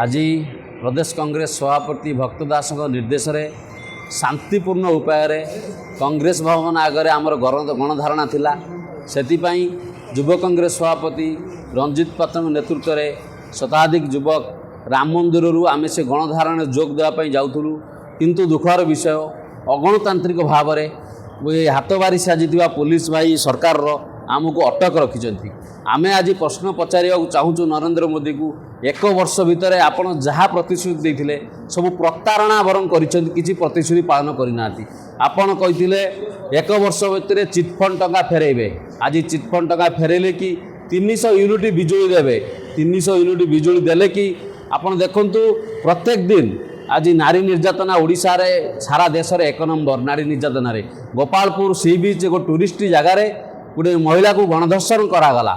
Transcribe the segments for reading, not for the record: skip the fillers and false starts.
आज प्रदेश कांग्रेस सभापति भक्त दास निर्देश रे शांतिपूर्ण उपाय कांग्रेस भवन आगे आमर गणधारणा थिला सेतिपाई युव कांग्रेस सभापति रंजित पात्र नेतृत्व में शताधिक युवक राम मंदिर आम से गणधारण जोग देवाई जाऊँ किंतु दुखर विषय अगणतांत्रिक भाव में हाथ बारी साजिवा पुलिस भाई सरकार आमको अटक रखिंट आमे आज प्रश्न पचार चाहूँ नरेंद्र मोदी को एक वर्ष भितर आपड़ जहाँ प्रतिश्रुति देते सब प्रतारणा बरं किसी प्रतिश्रुति पालन करना आपड़ कही एक वर्ष भितर चिटफंड टंका फेरेबे आज चिटफंड टंका फेरेले कि 300 यूनिट बिजुली देवे 300 यूनिट बिजुली देले कि आपड़ देखु प्रत्येक दिन आज नारी निर्यातना ओडिशा रे सारा देश रे 1 नंबर नारी निर्यातना रे गोपालपुर सी बीच एक टूरिस्ट जगार गोटे महिला को गणधर्षण करागला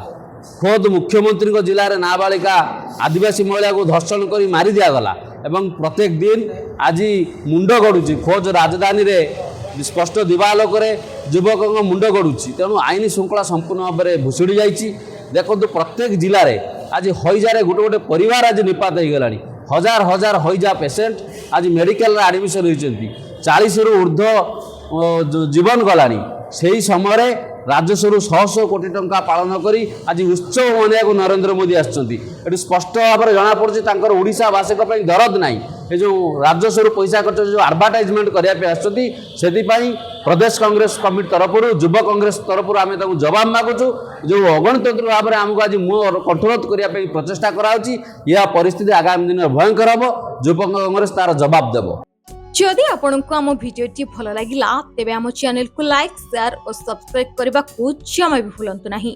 खोद मुख्यमंत्री को जिले में नाबालिका आदिवासी महिला को धर्षण कर मारी दिगला एवं प्रत्येक दिन आज मुंड गड़ुची खोज राजधानी रे स्पष्ट दिवालोक युवक मुंड गड़ुची तेणु आईन श्रृंखला संपूर्ण भाव में भुशुड़ी जाइए देखो प्रत्येक जिले में आज हईजा गोटे गोटे परिवार आज निपात हो गला हजार हजार हईजा पेसेंट आज मेडिकल एडमिशन होती 40 रु ऊर्ध्व जीवन गला से समय राजस्व 100 कोटी टंका पालन करी आज उत्सव मनाया नरेंद्र मोदी आसुँच स्पष्ट भाव में जमापड़ी ओडावासी दरद ना ये जो राजस्व पैसा खर्च जो आडभटाइजमेंट करने से प्रदेश कांग्रेस कमिटी तरफ युव कांग्रेस तरफ आम जवाब मागुचु जो अगणतंत्र भाव में आमको आज मुँह कंठरोध करने प्रचेषा कराई यह परिस्थिति आगामी दिन में भयंकर हम युव कांग्रेस तार जवाब देव। जदि आपंको आम भिडी भल लगा तेब आम चैनल को लाइक शेयर और सब्सक्राइब करने को जमा भी भूलु नहीं।